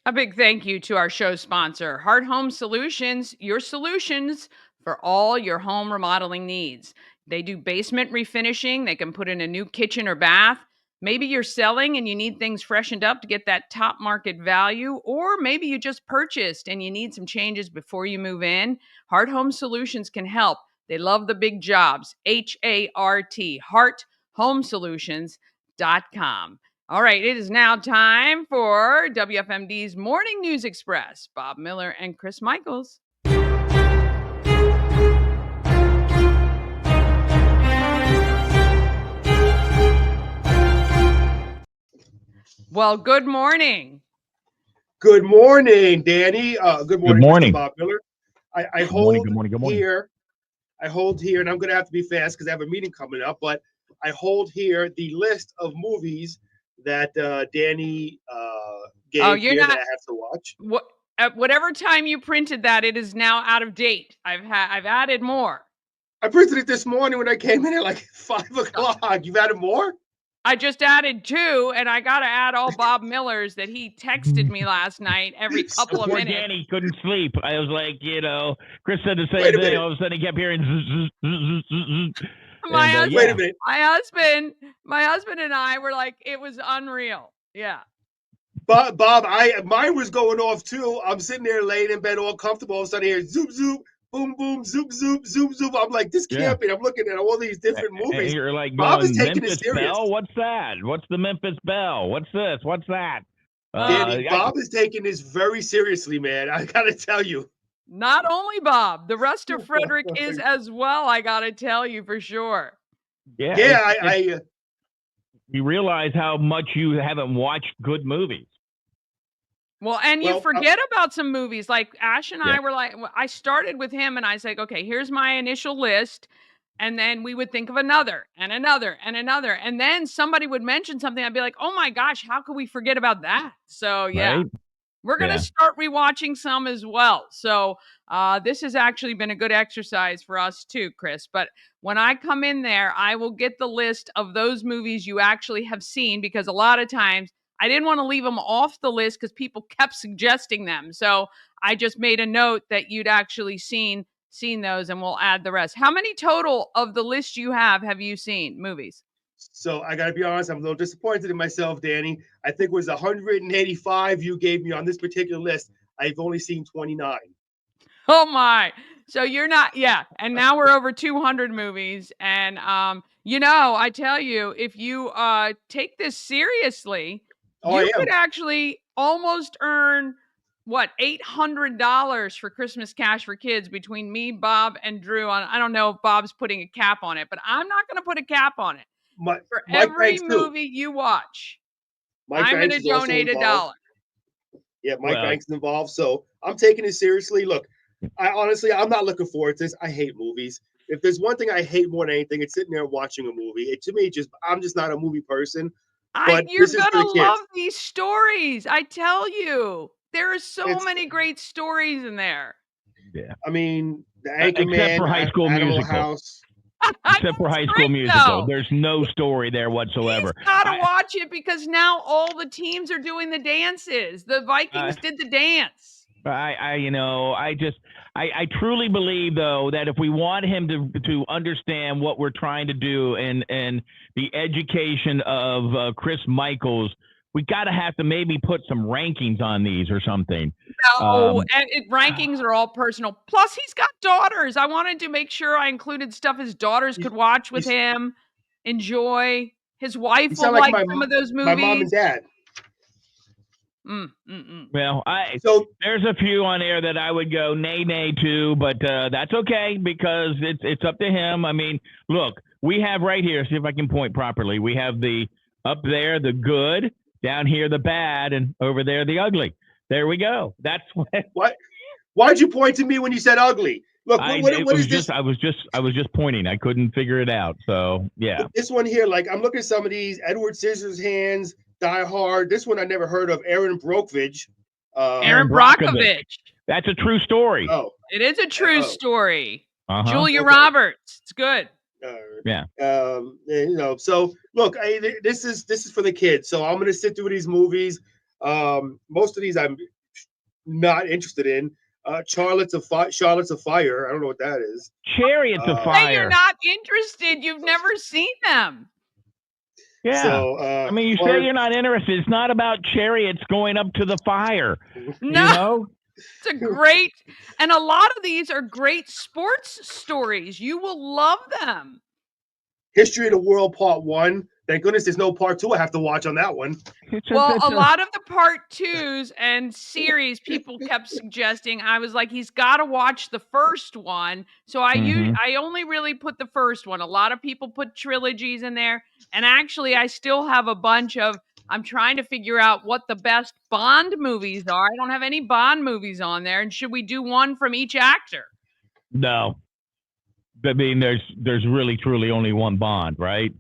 A big thank you to our show sponsor, Heart Home Solutions, your solutions for all your home remodeling needs. They do basement refinishing, they can put in a new kitchen or bath. Maybe you're selling and you need things freshened up to get that top market value, or maybe you just purchased and you need some changes before you move in. Heart Home Solutions can help. They love the big jobs. HART, hearthomesolutions.com. All right, it is now time for WFMD's Morning News Express. Bob Miller and Chris Michaels. Well, good morning. Good morning, Danny. Good Good morning, Mr. morning. Bob Miller. I Good morning. hold Good morning. Good morning. here. I hold here, and I'm going to have to be fast because I have a meeting coming up. But I hold here the list of movies that Danny Oh, gave you're here that not I have to watch. what at whatever time you printed that, it is now out of date. I've added more. I printed it this morning when I came in at like 5 o'clock. You've added more? I just added two, and I got to add all Bob Miller's that he texted me last night every couple of Poor minutes. Danny couldn't sleep. I was like, Chris said the same Wait a thing. minute. All of a sudden, he kept hearing zzz, zzz, zzz, zzz, zzz. My And Wait husband, a minute. my husband and I were like, it was unreal. Yeah. Bob, mine was going off too. I'm sitting there laying in bed all comfortable. All of a sudden, I hear zoop zoop, boom boom, zoop zoop, zoop zoop. I'm like, this yeah. can't be. I'm looking at all these different And movies. you're like Bob is going, taking it Memphis serious. Belle? What's that? What's the Memphis Belle? What's this? What's that? Danny, Bob is taking this very seriously, man. I gotta tell you. Not only Bob, the rest of Frederick is as well, I gotta tell you for sure. yeah, Yeah, you realize how much you haven't watched good movies. Well, and you well, forget about some movies. Like Ash and Yeah. I were like, I started with him and I said, okay, here's my initial list. And then we would think of another and another and another. And then somebody would mention something. I'd be like, oh my gosh, how could we forget about that? So, yeah. Right? We're going to Yeah. start rewatching some as well. So, this has actually been a good exercise for us too, Chris. But when I come in there, I will get the list of those movies you actually have seen because a lot of times I didn't want to leave them off the list because people kept suggesting them. So, I just made a note that you'd actually seen those and we'll add the rest. How many total of the list you have you seen movies? so I gotta be honest. I'm a little disappointed in myself, Danny. I think it was 185 you gave me on this particular list. I've only seen 29. Oh my. So you're not, yeah. And now we're over 200 movies. And, I tell you, if you take this seriously, Oh, I you could am. actually almost earn what, $800 for Christmas cash for kids between me, Bob, and Drew. I don't know if Bob's putting a cap on it, but I'm not going to put a cap on it. For Mike every Banks too. movie you watch, Mike I'm going Banks to is also donate a involved. dollar. Yeah, Mike Well, Banks is involved. So I'm taking it seriously. Look, I'm not looking forward to this. I hate movies. If there's one thing I hate more than anything, it's sitting there watching a movie. To me, I'm just not a movie person. But You're this is for the gonna love kids. these stories. I tell you, there are so It's, many great stories in there. yeah. I mean, the Except Anchorman, for High School Animal Musical. House. Except for That's High School great Musical. though. There's no story there He's whatsoever. got to watch it because now all the teams are doing the dances. The I, Vikings did the dance. I truly believe though that if we want him to understand what we're trying to do and the education of Chris Michaels, we have to maybe put some rankings on these or something. No, and rankings are all personal. Plus, he's got daughters. I wanted to make sure I included stuff his daughters You, could watch you, with him, enjoy. His wife you will sound like like some of those my mom and movies. dad. Well, So there's a few on air that I would go nay to, but that's okay because it's up to him. I mean, look, we have right here. See if I can point properly. We have the up there the good, down here the bad, and over there the ugly. There we go. That's what? Why'd you point to me when you said ugly? Look, what is this? I was just pointing. I couldn't figure it out. So yeah. This one here, like I'm looking at some of these. Edward Scissorhands, Die Hard. This one I never heard of. Aaron Brockovich. Aaron Brockovich. That's a true story. Oh, it is a true story. Julia Okay. Roberts. It's good. Yeah. So look, this is for the kids. So I'm gonna sit through these movies. Most of these I'm not interested in. Charlotte's of Fire. I don't know what that is. Chariots of Say you're Fire. not interested. You've never seen them. Yeah. So, I mean, you say you're not interested. It's not about chariots going up to the fire. No, You know? it's a great, and a lot of these are great sports stories. You will love them. History of the World Part 1. Thank goodness there's no Part 2 I have to watch on that one. Well, a lot of the part twos and series people kept suggesting. I was like, he's got to watch the first one. So I only really put the first one. A lot of people put trilogies in there, and actually, I still have a bunch of. I'm trying to figure out what the best Bond movies are. I don't have any Bond movies on there, and should we do one from each actor? No. I mean, there's really truly only one Bond, right?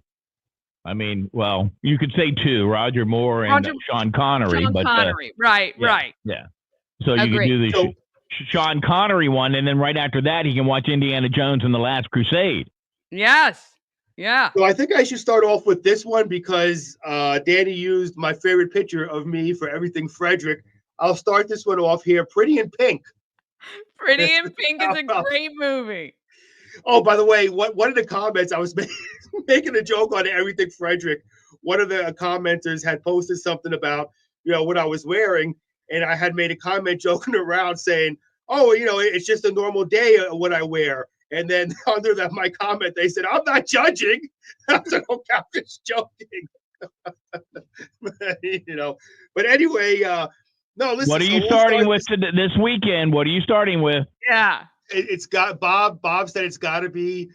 I mean, well, you could say two, Roger Moore and Sean Connery. Sean Connery, right. Yeah. So you could do the Sean Connery one, and then right after that, he can watch Indiana Jones and the Last Crusade. Yes. Yeah. So I think I should start off with this one because Danny used my favorite picture of me for everything Frederick. I'll start this one off here. Pretty in Pink. Pretty in Pink is a great movie. Oh, by the way, one of the comments I was making a joke on everything Frederick. One of the commenters had posted something about what I was wearing, and I had made a comment joking around saying, "Oh, it's just a normal day of what I wear." And then under that my comment, they said, "I'm not judging." I was like, "Okay, I'm just joking." But anyway, no. Listen. What are you starting with this weekend? What are you starting with? Yeah. It's got Bob. Bob said it's got to be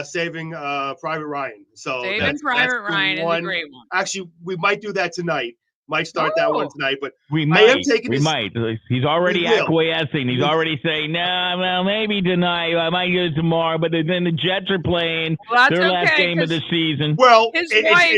Saving Private Ryan. So Saving Private Ryan is a great one. Actually, we might do that tonight. Might start that one tonight, but we might. He's already acquiescing. He's already saying, "No, well, maybe tonight. I might do it tomorrow." But then the Jets are playing their last game of the season. Well, his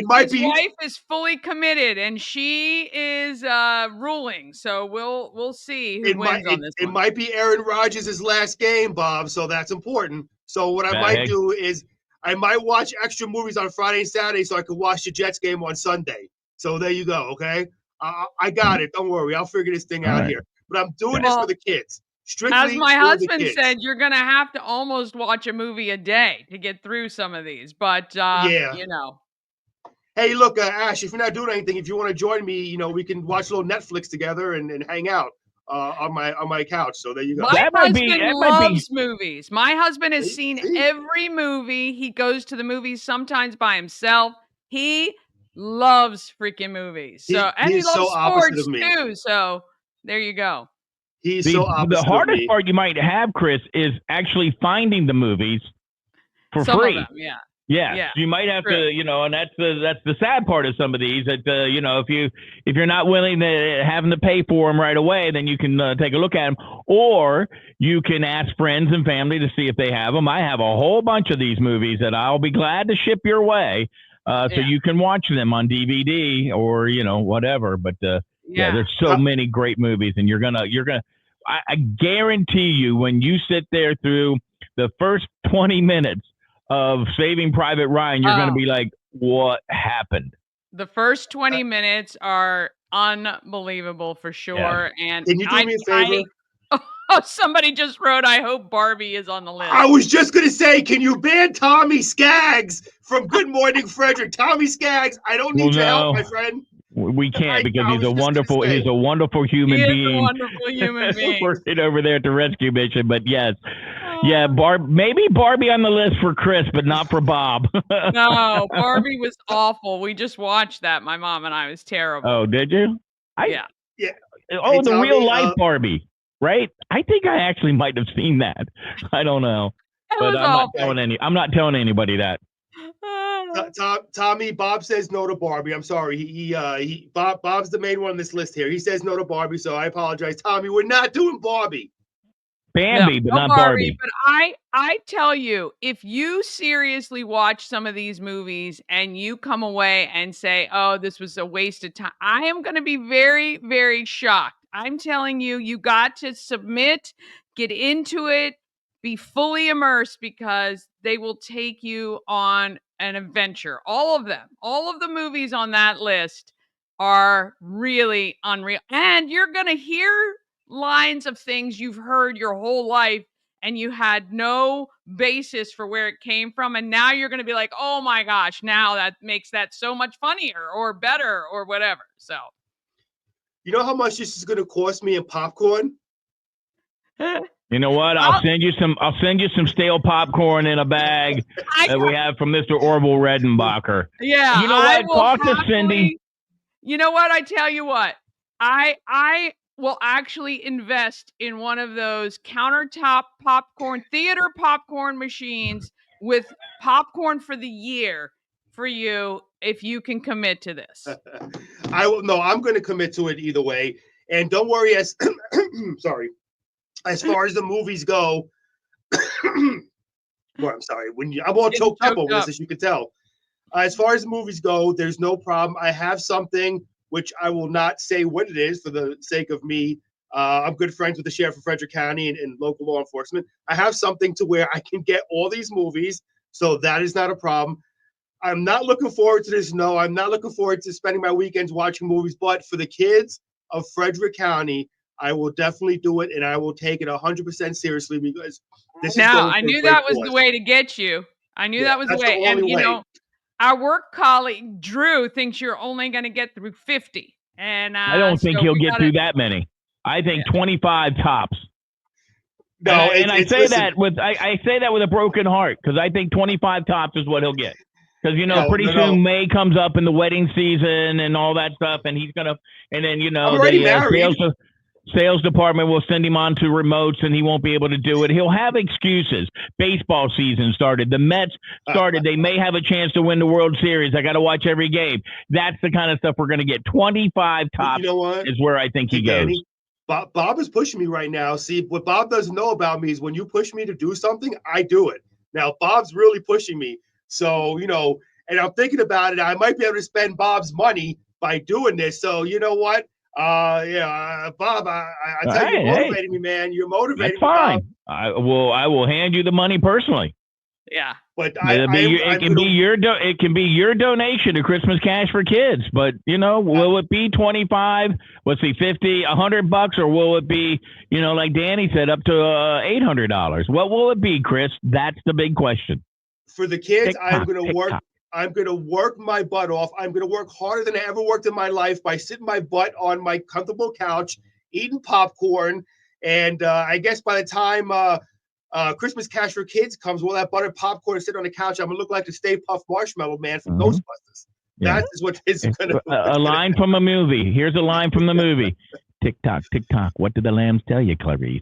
wife is fully committed, and she is ruling. So we'll see who wins on this one. It might be Aaron Rodgers' last game, Bob. So that's important. So what I might do is I might watch extra movies on Friday and Saturday, so I could watch the Jets game on Sunday. So there you go. Okay, I got it. Don't worry, I'll figure this thing out here. But I'm doing this for the kids. Strictly as my husband said, you're gonna have to almost watch a movie a day to get through some of these. But yeah, Hey, look, Ash, if you're not doing anything, if you want to join me, we can watch a little Netflix together and hang out on my couch. So there you go. My husband loves movies. My husband has seen every movie. He goes to the movies sometimes by himself. He loves freaking movies. So he loves sports too. So there you go. He's so opposite The hardest of me. part you might have, Chris, is actually finding the movies for some free. Of them, yeah. Yeah, you might have to, and that's the sad part of some of these. That if you're not willing to having to pay for them right away, then you can take a look at them, or you can ask friends and family to see if they have them. I have a whole bunch of these movies that I'll be glad to ship your way, so you can watch them on DVD or whatever. But there's so many great movies, and you're gonna. I guarantee you, when you sit there through the first 20 minutes of Saving Private Ryan, you're going to be like, what happened? The first 20 minutes are unbelievable for sure. Yeah. And can you do me a favor? Somebody just wrote, I hope Barbie is on the list. I was just going to say, can you ban Tommy Skaggs from Good Morning Frederick? Tommy Skaggs, I don't need your help, my friend. We can't because he's a wonderful human being. He is a wonderful human being. Working over there at the rescue mission. But yes. Yeah, maybe Barbie on the list for Chris, but not for Bob. No, Barbie was awful. We just watched that. My mom and I. Was terrible. Oh, did you? Yeah. Oh, hey, the real life Barbie, right? I think I actually might have seen that. I don't know, but I'm not telling anybody that. Tommy, Bob says no to Barbie. I'm sorry. Bob's the main one on this list here. He says no to Barbie, so I apologize. Tommy, we're not doing Barbie. Bambi, but not Barbie. But I tell you, if you seriously watch some of these movies and you come away and say, "Oh, this was a waste of time," I am going to be very, very shocked. I'm telling you, you got to submit, get into it, be fully immersed because they will take you on an adventure. All of them, all of the movies on that list are really unreal. And you're going to hear lines of things you've heard your whole life and you had no basis for where it came from. And now you're going to be like, oh my gosh, now that makes that so much funnier or better or whatever. So, You know how much this is going to cost me in popcorn? You know what? I'll send you some stale popcorn in a bag that we have from Mr. Orville Redenbacher. Yeah, you know what? Talk to Cindy. You know what? I tell you what, I will actually invest in one of those countertop popcorn, theater popcorn machines with popcorn for the year for you if you can commit to this. I will. No, I'm going to commit to it either way. And don't worry, as sorry, as far as the movies go. Well, I'm sorry. I'm all choked up over this, as you can tell. As far as the movies go, there's no problem. I have something which I will not say what it is for the sake of me. I'm good friends with the sheriff of Frederick County and local law enforcement. I have something to where I can get all these movies, so that is not a problem. I'm not looking forward to this. No, I'm not looking forward to spending my weekends watching movies. But for the kids of Frederick County, I will definitely do it, and I will take it 100% seriously because this is going. I knew that was the way to get you. I knew that was the way. And you know, our work colleague Drew thinks you're only going to get through 50, and I don't think he'll get through that many. I think 25 tops. No, and I say that with a broken heart because I think 25 tops is what he'll get. Because pretty soon May comes up in the wedding season and all that stuff, and he's gonna, and then I'm already married. Sales department will send him on to remotes and he won't be able to do it. He'll have excuses. Baseball season started. The Mets started. They may have a chance to win the World Series. I got to watch every game. That's the kind of stuff we're going to get. 25 tops is where I think he goes. Bob is pushing me right now. See, what Bob doesn't know about me is when you push me to do something, I do it. Now, Bob's really pushing me. So, and I'm thinking about it. I might be able to spend Bob's money by doing this. So, you know what? Bob, I tell you, you're motivating me, man. You're motivating me. That's fine. I will hand you the money personally. Yeah, but it can be your donation to Christmas Cash for Kids. But will it be 25? Let's see, 50, $100, or will it be like Danny said, up to $800? What will it be, Chris? That's the big question. For the kids, I'm going to work. I'm going to work my butt off. I'm going to work harder than I ever worked in my life by sitting my butt on my comfortable couch, eating popcorn. And I guess by the time Christmas Cash for Kids comes, all that buttered popcorn sitting on the couch, I'm going to look like the Stay Puft Marshmallow Man from Ghostbusters. Yeah. That is what it's going to be. A line from a movie. Here's a line from the movie. Tick tock, what did the lambs tell you, Clarice?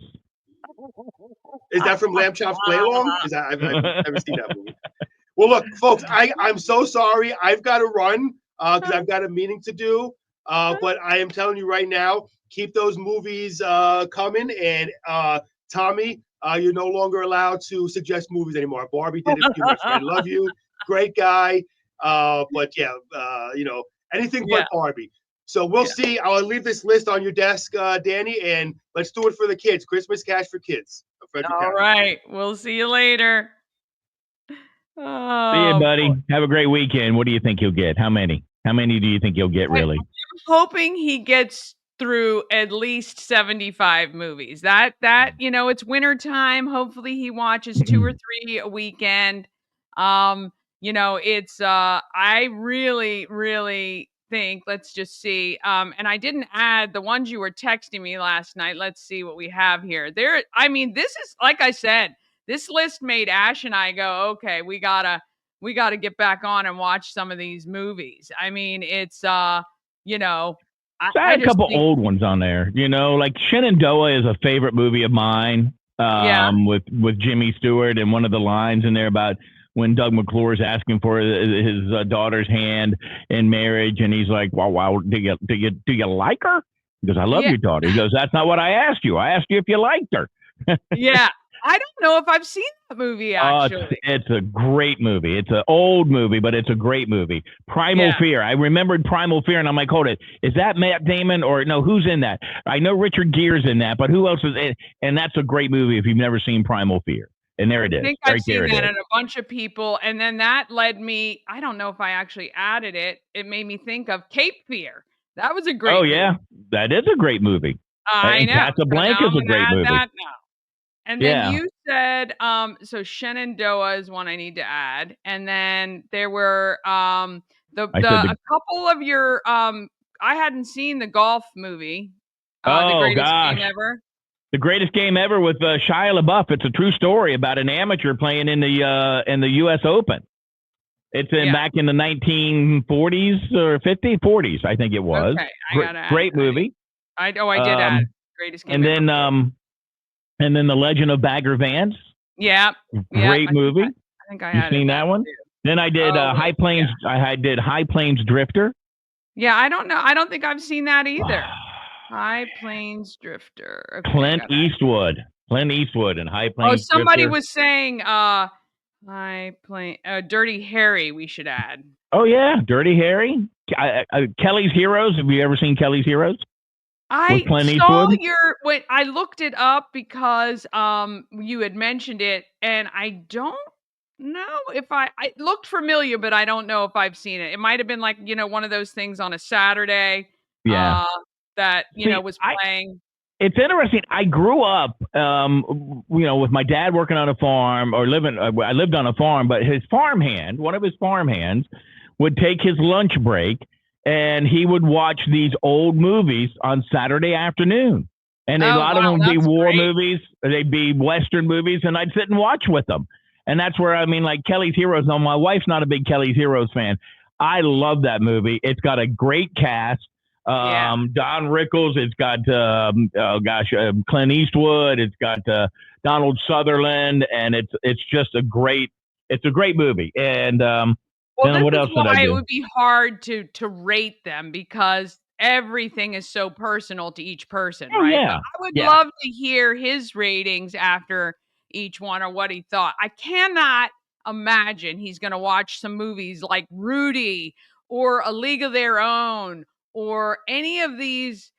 Is that from Lamb Chops Play Along? I've never seen that movie. Well, look, folks, I'm so sorry. I've got to run because I've got a meeting to do. But I am telling you right now, keep those movies coming. And Tommy, you're no longer allowed to suggest movies anymore. Barbie did it too much. I love you. Great guy. But yeah, anything but Barbie. So we'll see. I'll leave this list on your desk, Danny, and let's do it for the kids. Christmas Cash for Kids. All right. We'll see you later. Oh, see you, buddy. Boy. Have a great weekend. What do you think he'll get? How many? How many do you think he'll get, really? I'm hoping he gets through at least 75 movies. That it's winter time. Hopefully he watches 2 or 3 a weekend. It's I really, really think, let's just see. And I didn't add the ones you were texting me last night. Let's see what we have here. This is, like I said, this list made Ash and I go, okay, we gotta get back on and watch some of these movies. I mean, it's I had a couple old ones on there, like Shenandoah is a favorite movie of mine. With Jimmy Stewart, and one of the lines in there about when Doug McClure is asking for his daughter's hand in marriage, and he's like, "Wow, do you like her?" He goes, "I love your daughter." He goes, "That's not what I asked you. I asked you if you liked her." Yeah. I don't know if I've seen that movie, actually. It's a great movie. It's an old movie, but it's a great movie. Primal Fear. I remembered Primal Fear, and I'm like, hold it. Is that Matt Damon? Or no, who's in that? I know Richard Gere's in that, but who else is in? And that's a great movie if you've never seen Primal Fear. And there it is. I think I've seen that in a bunch of people. And then that led me, I don't know if I actually added it. It made me think of Cape Fear. That was a Oh great yeah, movie. that is a great movie. I And know. So now Casablanca is I'm a gonna great add movie. that now. And then Yeah, you said, so Shenandoah is one I need to add. And then there were I said a couple of your I hadn't seen the golf movie, The oh Greatest Game gosh, Ever. the greatest game ever with Shia LaBeouf. It's a true story about an amateur playing in the U.S. Open. It's Yeah. back in the 1940s or 50s, 40s, I think it was. Okay. I Great, gotta add. great movie. I did add Greatest Game And Ever. then The Legend of Bagger Vance. Yeah. Yeah. Great movie. I think I You added seen that that one? too. Then I did Oh, High Plains. yeah. I did High Plains Drifter. Yeah, I don't know. I don't think I've seen that either. High Plains Drifter. Okay, I Clint got that. Eastwood. Clint Eastwood and High Oh, Plains somebody Drifter. was saying High Plain Dirty Harry we should add. Oh yeah, Dirty Harry. Kelly's Heroes. Have you ever seen Kelly's Heroes with I Clint saw Eastwood? when I looked it up because you had mentioned it and I don't know if I looked familiar, but I don't know if I've seen it. It might have been like, one of those things on a Saturday Yeah. uh that, See, was playing. it's interesting. I grew up, with my dad working on a farm or living. I lived on a farm, but his farmhand, one of his farmhands, would take his lunch break and he would watch these old movies on Saturday afternoon. And a Oh, lot of wow, them would be that's war great. movies, they'd be Western movies, and I'd sit and watch with them. And that's where like Kelly's Heroes. Now, my wife's not a big Kelly's Heroes fan. I love that movie. It's got a great cast. Yeah. Don Rickles. It's got Clint Eastwood. It's got Donald Sutherland, and it's just a great movie. And Well, then this what is else did I why it do? would be hard to rate them because everything is so personal to each person, Oh right? But yeah, I would yeah, love to hear his ratings after each one or what he thought. I cannot imagine he's going to watch some movies like Rudy or A League of Their Own or any of these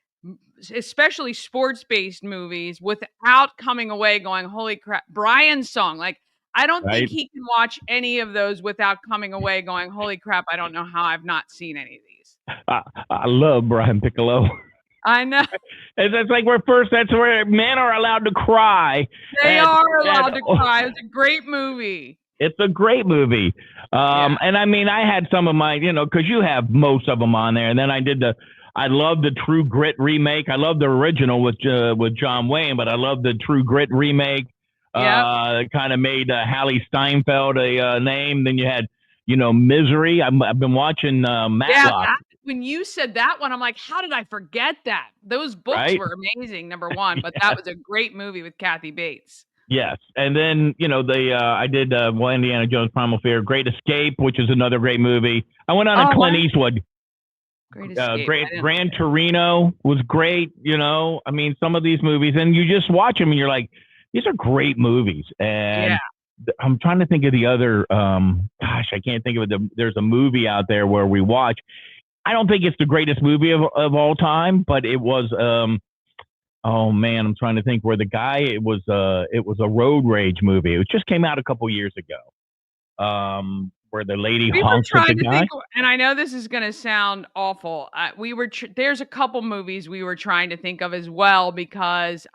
especially sports-based movies without coming away going, "Holy crap, Brian's song." Like I don't think right. he can watch any of those without coming away going, "Holy crap, I don't know how I've not seen any of these." I love Brian Piccolo. I know. It's like that's where men are allowed to cry. They At, are at allowed to cry. It's a great movie. It's a great movie. Yeah. And I mean, I had some of my, because you have most of them on there. And then I love the True Grit remake. I love the original with John Wayne, but I love the True Grit remake. Yep. Kind of made Hallie Steinfeld a name. Then you had, Misery. I've been watching Yeah, Matlock. when you said that one, I'm like, "How did I forget that?" Those books Right? were amazing, number 1, but that was a great movie with Kathy Bates. Yes, and then I did Indiana Jones Primal Fear, Great Escape, which is another great movie. I went on a Oh, Clint wow. Eastwood. Great Escape. Great I didn't Gran Torino was great. I mean, some of these movies, and you just watch them, and you're like, these are great movies. Yeah. And I'm trying to think of the other. Gosh, I can't think of it. There's a movie out there where we watch. I don't think it's the greatest movie of all time, but it was. Oh man, I'm trying to think where the guy. It was a road rage movie. It just came out a couple years ago. Where the lady We were honks at the trying to guy. think and I know this is gonna sound awful. There's a couple movies we were trying to think of as well because,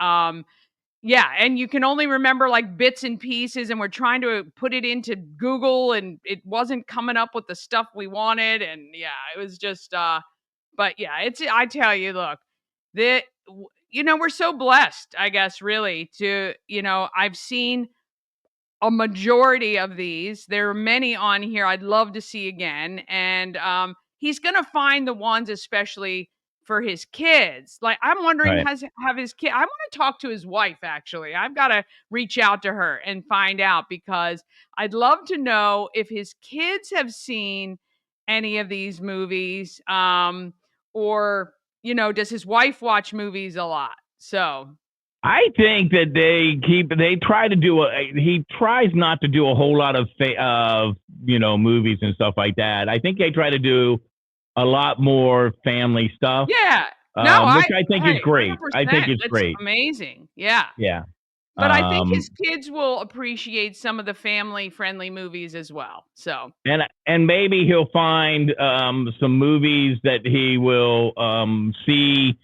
yeah, and you can only remember, like, bits and pieces, and we're trying to put it into Google, and it wasn't coming up with the stuff we wanted, and, yeah, it was just, but, yeah, I tell you, look, the we're so blessed, I guess, really, to I've seen a majority of these. There are many on here I'd love to see again, and he's gonna find the ones especially for his kids. Like I'm wondering, Right. have his kid? I want to talk to his wife. Actually, I've got to reach out to her and find out because I'd love to know if his kids have seen any of these movies, or does his wife watch movies a lot? So I think that they try to do he tries not to do a whole lot of movies and stuff like that. I think they try to do a lot more family stuff, yeah, no, which I think is great. I think 100%. it's It's great. amazing. Yeah. Yeah. But I think his kids will appreciate some of the family-friendly movies as well. So and maybe he'll find some movies that he will see,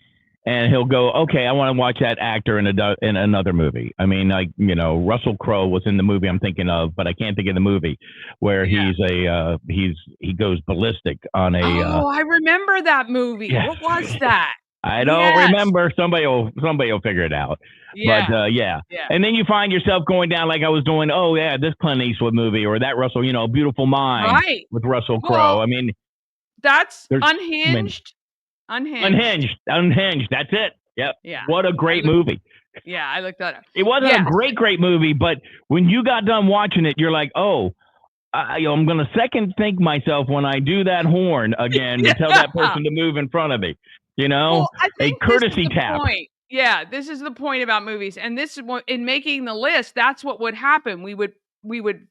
and he'll go, okay, I want to watch that actor in another movie. I mean, like, Russell Crowe was in the movie I'm thinking of, but I can't think of the movie where yeah. he goes ballistic on a Oh, I remember that movie. yeah. What was that? I don't Yes. remember. Somebody will figure it out. But Yeah. yeah. Yeah. And then you find yourself going down like I was doing. Oh yeah, this Clint Eastwood movie or that Russell, Beautiful Mind Right. with Russell Crowe. Well, I mean, that's there's Unhinged. Unhinged. That's it. Yep. Yeah. What a great movie. Yeah, I looked that up. It wasn't a great movie, but when you got done watching it, you're like, oh, I'm going to second think myself when I do that horn again to tell that person to move in front of me. Well, I A think courtesy this is the tap. point. Yeah, this is the point about movies, and this is what in making the list. That's what would happen. We would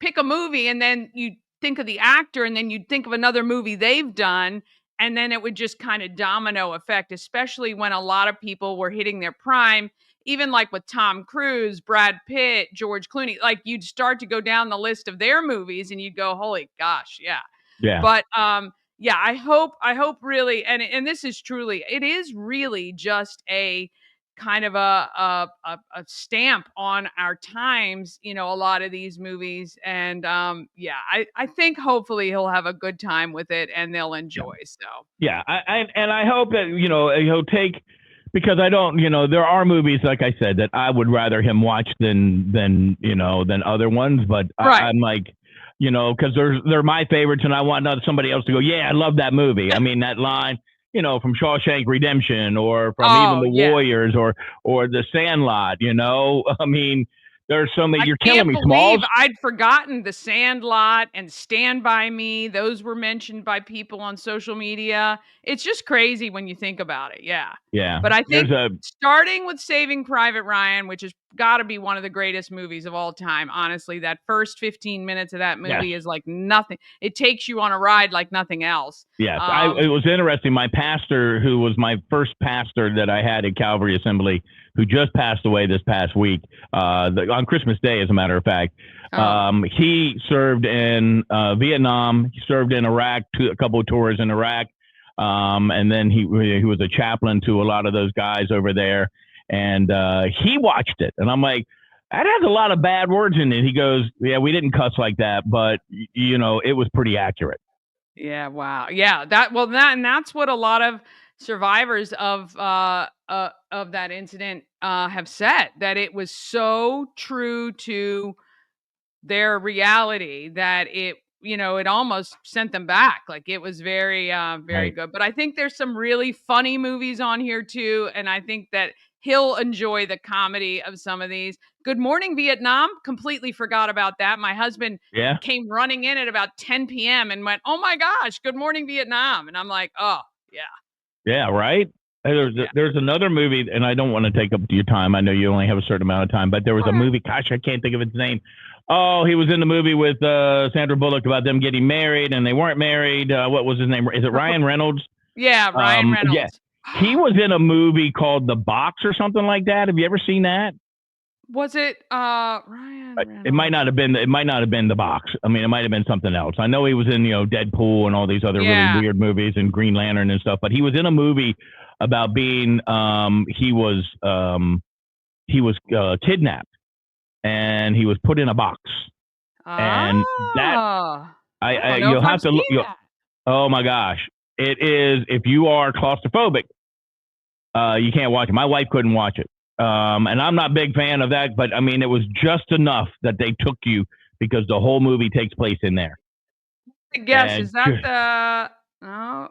pick a movie, and then you think of the actor, and then you'd think of another movie they've done, and then it would just kind of domino effect. Especially when a lot of people were hitting their prime, even like with Tom Cruise, Brad Pitt, George Clooney. Like you'd start to go down the list of their movies, and you'd go, "Holy gosh, yeah." Yeah. But yeah, I hope really, and this is truly, it is really just a kind of a stamp on our times, a lot of these movies. And yeah, I think hopefully he'll have a good time with it and they'll Yeah. enjoy. So Yeah. I hope that, he'll take, because I don't, there are movies, like I said, that I would rather him watch than other ones. But right. I'm like, because they're my favorites, and I want somebody else to go, yeah, I love that movie. I mean, that line, from Shawshank Redemption or from even The Yeah. Warriors or The Sandlot. I mean, there's so many. I You're can't killing me, believe Smalls. I'd forgotten The Sandlot and Stand By Me. Those were mentioned by people on social media. It's just crazy when you think about it. Yeah. Yeah, But I there's think starting with Saving Private Ryan, which has got to be one of the greatest movies of all time, honestly, that first 15 minutes of that yes. movie is like nothing. It takes you on a ride like nothing else. Yes, it was interesting. My pastor, who was my first pastor that I had at Calvary Assembly, who just passed away this past week, on Christmas Day, as a matter of fact, he served in Vietnam. He served in Iraq, a couple of tours in Iraq, and then he was a chaplain to a lot of those guys over there. And he watched it, and I'm like, that has a lot of bad words in it. He goes, yeah, we didn't cuss like that, but it was pretty accurate. Yeah, wow. Yeah, that's what a lot of survivors of that incident have said, that it was so true to their reality that it almost sent them back. Like it was very Right. good. But I think there's some really funny movies on here too, and I think that he'll enjoy the comedy of some of these. Good Morning Vietnam, completely forgot about that. My husband Yeah. came running in at about 10 p.m. and went, "Oh my gosh, Good Morning Vietnam." And I'm like, "Oh, yeah." Yeah, right. There's another movie, and I don't want to take up your time. I know you only have a certain amount of time, but there was a movie. Gosh, I can't think of its name. Oh, he was in the movie with Sandra Bullock about them getting married, and they weren't married. What was his name? Is it Ryan Reynolds? Yeah, Ryan Reynolds. Yeah, he was in a movie called The Box or something like that. Have you ever seen that? Was it Ryan Reynolds? It might not have been. It might not have been The Box. I mean, it might have been something else. I know he was in Deadpool and all these other really weird movies and Green Lantern and stuff. But he was in a movie about being he was kidnapped and he was put in a box. And that you'll have to look. Oh my gosh, it is. If you are claustrophobic, you can't watch it. My wife couldn't watch it. And I'm not a big fan of that, but I mean, it was just enough that they took you because the whole movie takes place in there. Guess, is that no?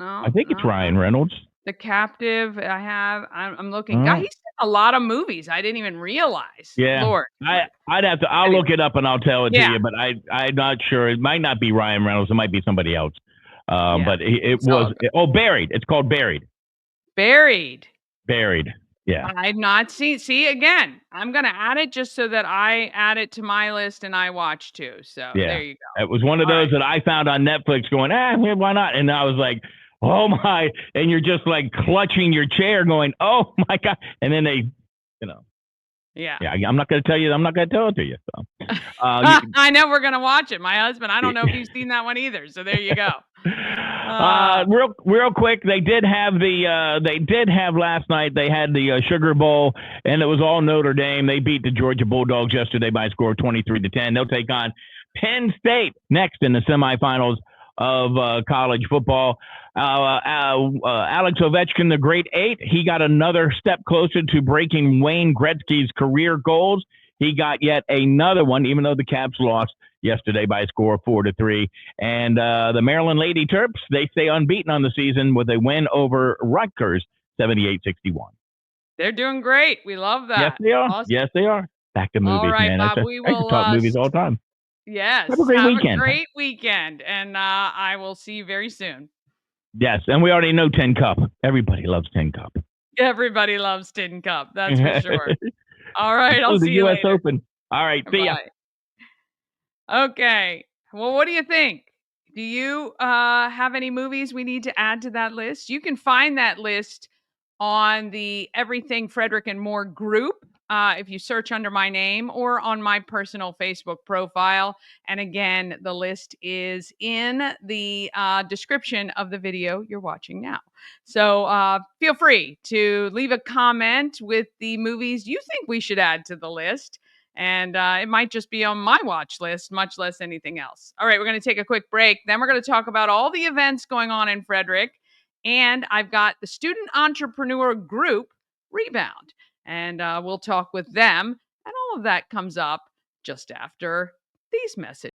I think it's Ryan Reynolds. The Captive. I'm looking. God, he's in a lot of movies. I didn't even realize. Yeah, Lord. I'd have to. I'll look it up and I'll tell it to you. But I'm not sure. It might not be Ryan Reynolds. It might be somebody else. But it was. Buried. It's called Buried. Buried. Yeah. I've not seen. See, again, I'm going to add it just so that I add it to my list and I watch too. So there you go. It was one of those that I found on Netflix going, why not? And I was like, oh my. And you're just like clutching your chair going, oh my God. And then they, Yeah. Yeah, I'm not going to tell you. I'm not going to tell it to you. So, I know we're gonna watch it. My husband, I don't know if he's seen that one either. So there you go. real quick, they did have last night. They had the Sugar Bowl, and it was all Notre Dame. They beat the Georgia Bulldogs yesterday by a score of 23-10. They'll take on Penn State next in the semifinals of college football. Alex Ovechkin, the great eight, he got another step closer to breaking Wayne Gretzky's career goals. He got yet another one, even though the Caps lost yesterday by a score of 4-3. And the Maryland Lady Terps, they stay unbeaten on the season with a win over Rutgers, 78-61. They're doing great. We love that. Yes, they are. Awesome. Yes, they are. Back to movies, All right, man. Bob. I We could will talk movies all the time. Yes. Have a great weekend. A great weekend, and I will see you very soon. Yes, and we already know Tin Cup. Everybody loves Tin Cup. Everybody loves Tin Cup. That's for sure. All right. I'll see the you U.S. later. Open. All right. See ya. Okay. Well, what do you think? Do you have any movies we need to add to that list? You can find that list on the Everything Frederick and More group if you search under my name, or on my personal Facebook profile. And again, the list is in the description of the video you're watching now. So feel free to leave a comment with the movies you think we should add to the list. And it might just be on my watch list, much less anything else. All right, we're going to take a quick break. Then we're going to talk about all the events going on in Frederick. And I've got the Student Entrepreneur Group Rebound. And we'll talk with them. And all of that comes up just after these messages.